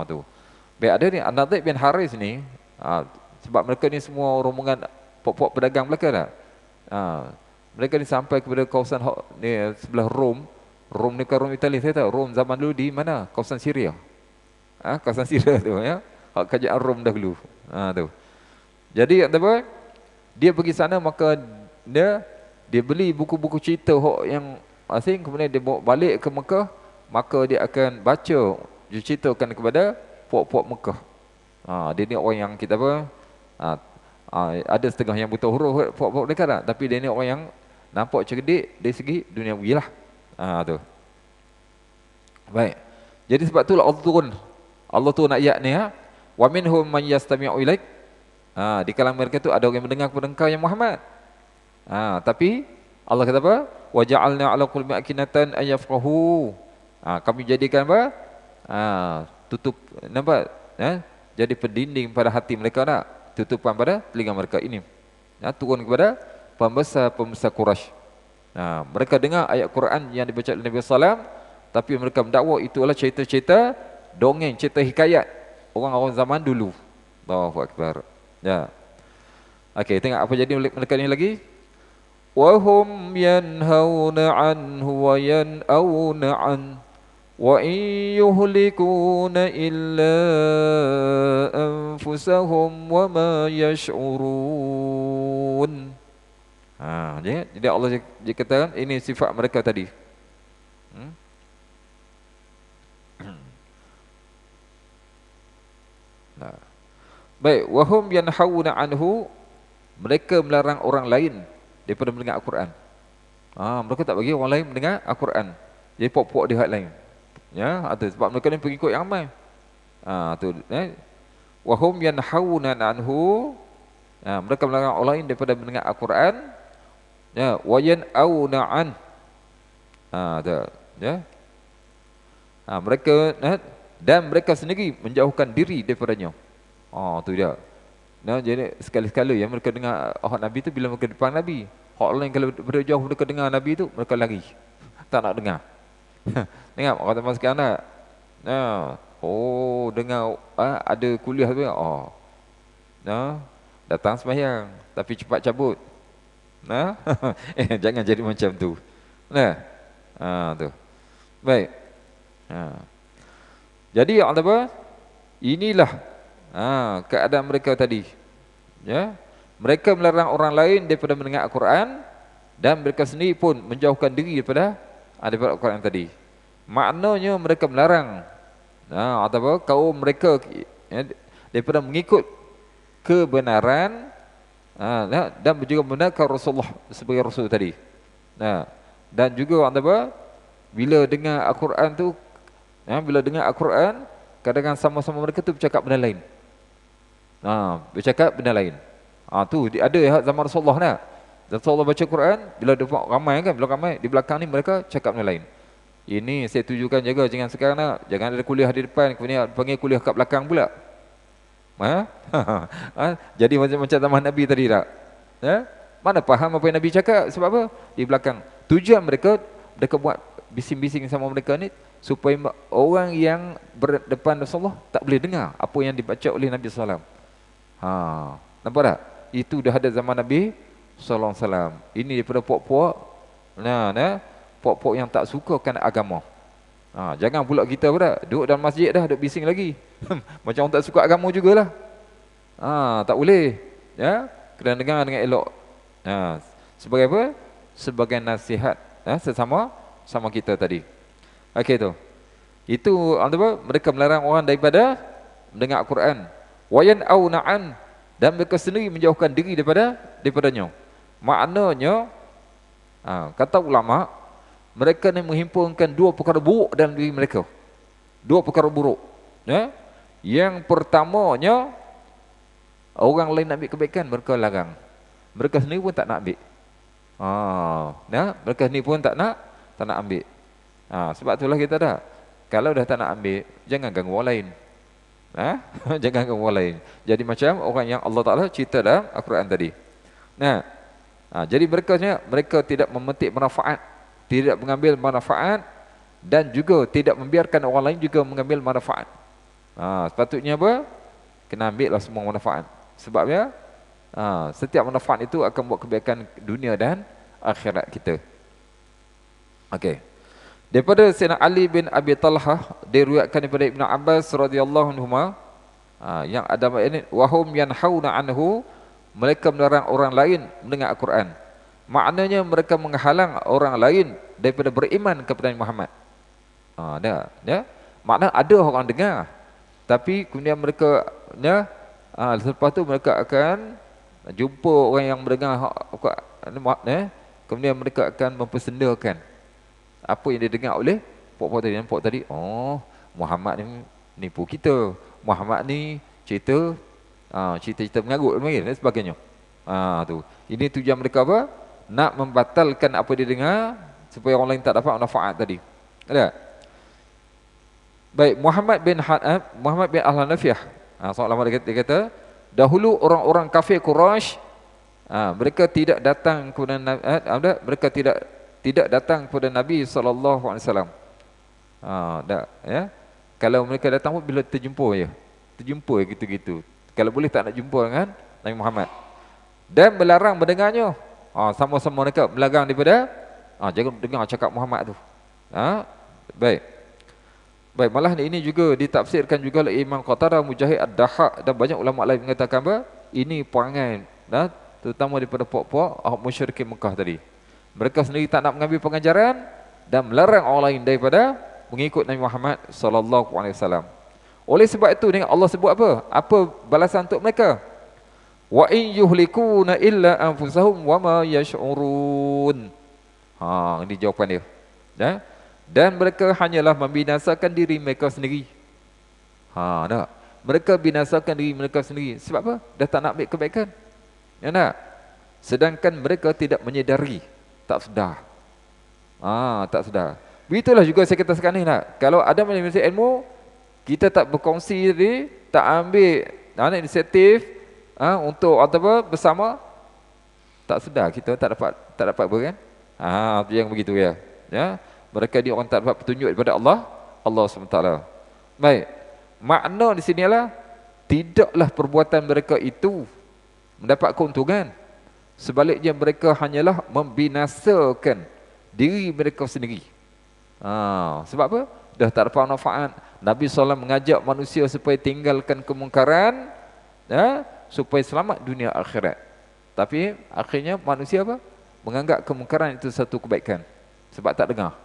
Tu. Baik, ada ni An-Nadir bin Haris ni, sebab mereka ni semua rombongan pok-pok pedagang belaka dah. Mereka ni sampai kepada kawasan ni sebelah Rom. Rom ni kan Rom Itali, saya tahu. Rom zaman dulu di mana? Kawasan Syria. Kawasan Syria tu ya. Kerajaan Rom dahulu. Tu. Jadi apa? Dia pergi sana, maka dia beli buku-buku cerita yang asing, kemudian dia bawa balik ke Mekah, maka dia akan baca, dia ceritakan kepada puak-puak Mekah. Dia ni orang yang kita ada setengah yang buta huruf puak-puak mereka tak, tapi dia ni orang yang nampak cerdik dari segi duniawi lah. Tu. Baik. Jadi sebab itulah Allah tu nak ayat ni wa minhum man yastami'u ilaik. Di kalangan mereka tu ada orang yang mendengar kepada engkau yang Muhammad. Tapi Allah kata apa? Wa ja'alna 'ala qulbi akinatan ayafqahu. Kami jadikan apa? Tutup, nampak? Jadi pendinding pada hati mereka nak, tutupan pada telinga mereka ini. Turun kepada pembesar Quraisy. Mereka dengar ayat Quran yang dibaca oleh Nabi SAW, tapi mereka mendakwa itu adalah cerita-cerita dongeng, cerita hikayat orang-orang zaman dulu. Allahu Akbar. Ya. Okey, tengok apa jadi mereka ni lagi. Wa hum yanhauna anhu wa yan'auna an wa in yuhlikuna illa anfusahum wa ma yash'urun. Jadi Allah dia katakan ini sifat mereka tadi. Nah. Baik, wahum yanhauna anhu, mereka melarang orang lain daripada mendengar Al-Quran. Mereka tak bagi orang lain mendengar Al-Quran. Jadi pok-pok di hak lain. Ya, atau sebab mereka ni pengikut yang ramai. Wahum yanhauna anhu, mereka melarang orang lain daripada mendengar Al-Quran. Ya, wa yan'auna an. Ya. Mereka dan mereka sendiri menjauhkan diri daripadanya. Tu dia. Jadi sekali-sekala yang mereka dengar hak Nabi tu bila mereka depan Nabi. Hak lain kalau berjauh mereka dengar Nabi tu, mereka lari. Tak nak dengar. Dengar orang zaman sekarang tak? Dengar ada kuliah tu. Datang sembahyang tapi cepat cabut. Jangan jadi macam tu. Tu. Baik. Jadi apa? Inilah keadaan mereka tadi. Ya. Mereka melarang orang lain daripada mendengar Al-Quran dan mereka sendiri pun menjauhkan diri daripada Al-Quran tadi. Maknanya mereka melarang kaum mereka daripada mengikut kebenaran dan juga membenarkan Rasulullah sebagai Rasul tadi. Dan juga bila dengar Al-Quran tu, bila dengar Al-Quran, kadang-kadang sama-sama mereka tu bercakap benda lain. Bercakap benda lain. Tu ada zaman Rasulullah nak. Rasulullah baca Quran, bila ramai kan, bila ramai di belakang ni mereka cakap benda lain. Ini saya tujukan jaga, jangan sekarang nak. Jangan ada kuliah di depan, kemudian panggil kuliah kat belakang pula. Jadi macam zaman Nabi tadi tak? Mana faham apa yang Nabi cakap? Sebab apa? Di belakang. Tujuan mereka buat bising-bising sama mereka ni supaya orang yang berdepan Rasulullah tak boleh dengar apa yang dibaca oleh Nabi SAW. Nampak tak? Itu dah ada zaman Nabi SAW. Ini daripada puak-puak. Puak-puak yang tak sukakan agama. Jangan pula kita pula duduk dalam masjid dah, duduk bising lagi. Macam orang tak suka agama jugalah. Tak boleh. Ya, kena dengar dengan elok. Sebagai apa? Sebagai nasihat sama kita tadi. Okey tu. Itu mereka melarang orang daripada mendengar Al-Quran. Wa yan'auna an, dan mereka sendiri menjauhkan diri daripadanya. Maknanya kata ulama, mereka ni menghimpunkan dua perkara buruk dalam diri mereka. Dua perkara buruk. Yang pertamanya, orang lain nak ambil kebaikan, mereka larang. Mereka sendiri pun tak nak ambil. Mereka sendiri pun tak nak ambil. Sebab itulah kita dah, kalau dah tak nak ambil, jangan ganggu orang lain. Jangan ganggu orang lain. Jadi macam orang yang Allah Ta'ala cerita dalam Al-Quran tadi. Jadi mereka tidak memetik manfaat, tidak mengambil manfaat, dan juga tidak membiarkan orang lain juga mengambil manfaat. Sepatutnya apa? Kena ambil lah semua manfaat. Sebabnya setiap manfaat itu akan buat kebaikan dunia dan akhirat kita. Okey. Daripada Sayyidina Ali bin Abi Talhah, diriwayatkan daripada Ibnu Abbas radhiyallahu anhuma, yang ada ini, wahum yanhauna anhu, mereka melarang orang lain mendengar Al-Quran. Maknanya mereka menghalang orang lain daripada beriman kepada Muhammad. Makna ada orang dengar, tapi kemudian mereka selepas tu mereka akan jumpa orang yang mendengar kemudian mereka akan mempersendakan apa yang didengar oleh pok-pok tadi. Pok tadi, Muhammad ni nipu kita, Muhammad ni cerita-cerita mengarut dan sebagainya. Tu. Ini tujuan mereka apa? Nak membatalkan apa dia dengar supaya orang lain tak dapat manfaat tadi. Ada? Baik, Muhammad bin Al-Hanafiyah, seorang ulama dia kata, dahulu orang-orang kafir Quraisy, mereka tidak datang kepada mereka tidak datang kepada Nabi SAW. Kalau mereka datang pun bila terjumpa gitu-gitu. Kalau boleh tak nak jumpa dengan Nabi Muhammad. Dan melarang mendengarnya. Sama-sama mereka melarang daripada jangan dengar cakap Muhammad tu. Baik. Baik, malah ini juga ditafsirkan juga oleh Imam Qatadah, Mujahid, Ad-Dahhak dan banyak ulama lain mengatakan apa? Ini perangai, terutama daripada puak-puak musyrikin Mekah tadi. Mereka sendiri tak nak mengambil pengajaran dan melarang orang lain daripada mengikut Nabi Muhammad sallallahu alaihi wasallam. Oleh sebab itu ni Allah sebut apa? Apa balasan untuk mereka? Wa in yuhlikuna illa anfusahum wa ma yash'urun. Ini jawapan dia. Ya? Dan mereka hanyalah membinasakan diri mereka sendiri. Tak? Mereka binasakan diri mereka sendiri. Sebab apa? Dah tak nak ambil kebaikan. Ya tak? Sedangkan mereka tidak menyedari. Tak sedar. Tak sedar. Begitulah juga saya kata sekarang ni nak. Kalau ada manusia ilmu, kita tak berkongsi diri, tak ambil inisiatif untuk apa bersama, tak sedar kita tak dapat apa kan? Itu yang begitu ya. Ya. Mereka dia orang tak dapat petunjuk daripada Allah SWT. Baik. Makna di sini adalah tidaklah perbuatan mereka itu mendapat keuntungan. Sebaliknya mereka hanyalah membinasakan diri mereka sendiri. Sebab apa? Dah tak dapat manfaat. Nabi SAW mengajak manusia supaya tinggalkan kemungkaran, supaya selamat dunia akhirat. Tapi akhirnya manusia apa? Menganggap kemungkaran itu satu kebaikan. Sebab tak dengar.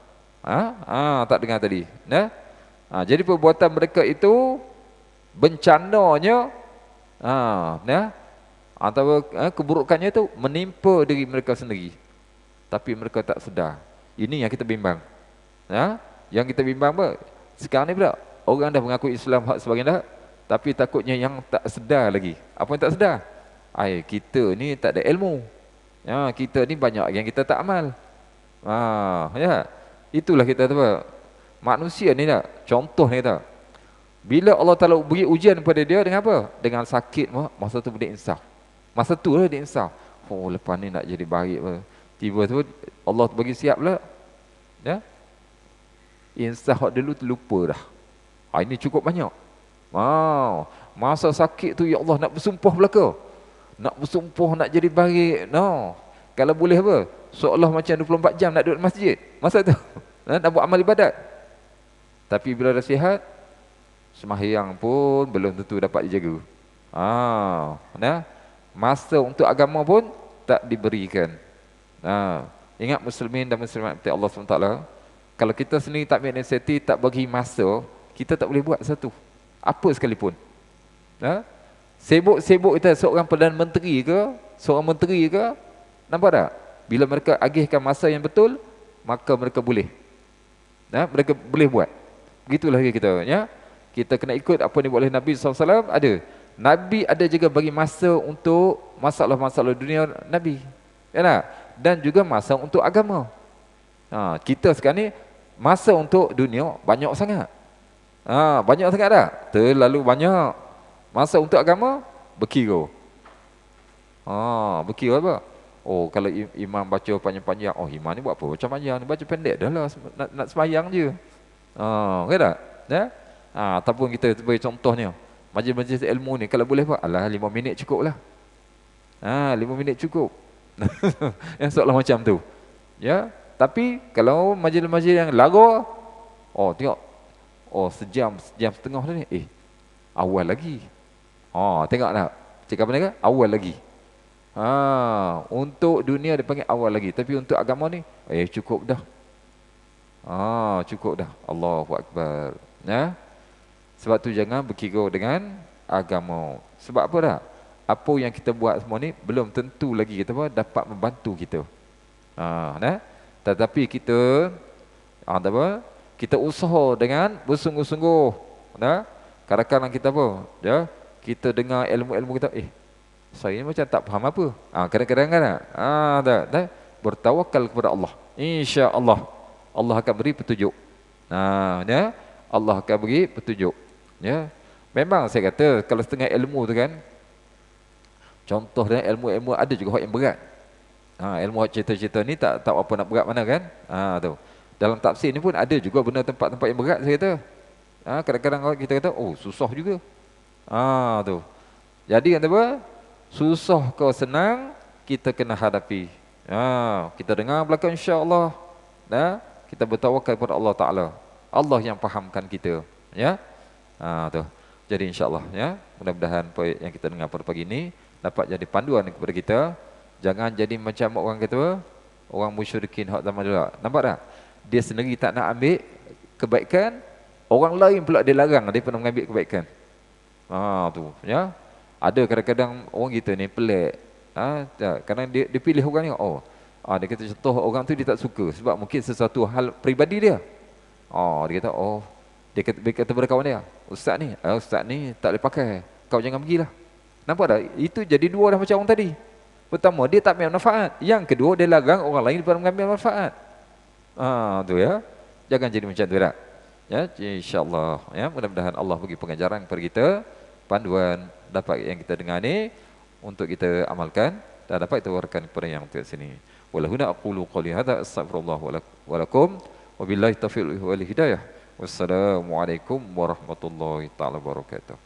Tak dengar tadi. Jadi perbuatan mereka itu bencananya, atau keburukannya itu menimpa diri mereka sendiri. Tapi mereka tak sedar. Ini yang kita bimbang. Yang kita bimbang apa? Sekarang ni pula orang dah mengaku Islam hak sebagainya, tapi takutnya yang tak sedar lagi. Apa yang tak sedar? Kita ni tak ada ilmu. Kita ni banyak yang kita tak amal. Itulah kita apa? Manusia ni tak. Contoh ni tak. Bila Allah Ta'ala beri ujian kepada dia dengan apa? Dengan sakit, masa tu dia insaf. Masa tu lah dia insaf. Lepas ni nak jadi baik apa? Tiba-tiba Allah bagi siap pula. Insaf dulu terlupa dah. Ini cukup banyak. Masa sakit tu ya Allah nak bersumpah belaka. Nak bersumpah nak jadi baik. Kalau boleh apa? Seolah macam 24 jam nak duduk masjid. Masa tu nak buat amal ibadat. Tapi bila dah sihat, sembahyang pun belum tentu dapat dijaga. Masa untuk agama pun tak diberikan. Ingat muslimin dan muslimat Allah SWT, kalau kita sendiri tak ambil inisiatif, tak bagi masa, kita tak boleh buat satu apa sekalipun. Sibuk-sibuk kita seorang Perdana Menteri ke, seorang menteri ke, nampak tak? Bila mereka agihkan masa yang betul, maka mereka boleh. Mereka boleh buat. Begitulah kita. Kita kena ikut apa yang boleh Nabi SAW ada. Nabi ada juga bagi masa untuk masalah-masalah dunia Nabi. Dan juga masa untuk agama. Kita sekarang ni masa untuk dunia banyak sangat. Banyak sangat dah. Terlalu banyak. Masa untuk agama berkira. Berkira apa? Kalau imam baca panjang-panjang, imam ni buat apa? Macam panjang ni baca pendek dah lah, nak sembahyang je. Kan tak? Ataupun kita bagi contohnya, majlis-majlis ilmu ni kalau boleh buat, 5 minit cukup lah. 5 minit cukup. Yang seolah macam tu. Tapi kalau majlis-majlis yang lagu, tengok, sejam setengah dah ni. Awal lagi. Tengok tak? Cakap apa ni? Awal lagi. Untuk dunia dia panggil awal lagi. Tapi untuk agama ni, cukup dah. Cukup dah. Allahu Akbar. Sebab tu jangan berkira dengan agama. Sebab apa dah? Apa yang kita buat semua ni belum tentu lagi kita dapat membantu kita. Tetapi kita kita usaha dengan bersungguh-sungguh. Kadang-kadang kita kita dengar ilmu-ilmu kita, saya ni macam tak faham apa. Kadang-kadang kan tak bertawakal kepada Allah. Insya-Allah Allah akan beri petunjuk. Allah akan beri petunjuk. Memang saya kata kalau setengah ilmu tu kan, contoh dan ilmu-ilmu ada juga hak yang berat. Ilmu hak cerita-cerita ni tak apa nak berat mana kan? Tu. Dalam tafsir ni pun ada juga benda tempat-tempat yang berat saya kata. Kadang-kadang kita kata susah juga. Tu. Jadi kata apa? Susah kau senang, kita kena hadapi. Kita dengar belakang insya-Allah. Kita bertawakal kepada Allah Ta'ala. Allah yang fahamkan kita, ya. Tu. Jadi insya-Allah ya, mudah-mudahan apa yang kita dengar pada pagi ini dapat jadi panduan kepada kita. Jangan jadi macam orang kata, orang musyrikin hak zaman dulu. Nampak tak? Dia sendiri tak nak ambil kebaikan, orang lain pula dia larang dia pernah mengambil kebaikan. Tu ya. Ada kadang-kadang orang kita ni pelik. Kadang dia pilih orang ni, dia kata contoh orang tu dia tak suka sebab mungkin sesuatu hal peribadi dia. Dia kata dia kata kepada kawan dia, ustaz ni tak boleh pakai, kau jangan pergilah. Nampak tak? Itu jadi dua dah macam orang tadi. Pertama, dia tak ambil manfaat. Yang kedua, dia larang orang lain daripada mengambil manfaat. Tu ya. Jangan jadi macam tu dah. Ya, insya-Allah ya, mudah-mudahan Allah bagi pengajaran kepada kita, panduan dapat yang kita dengar ni untuk kita amalkan dan dapat kita wariskan kepada yang di sini. Walahuna aqulu qouli hadza astaghfirullah wa lakum wa billahi taufiq wal hidayah. Wassalamualaikum warahmatullahi taala wabarakatuh.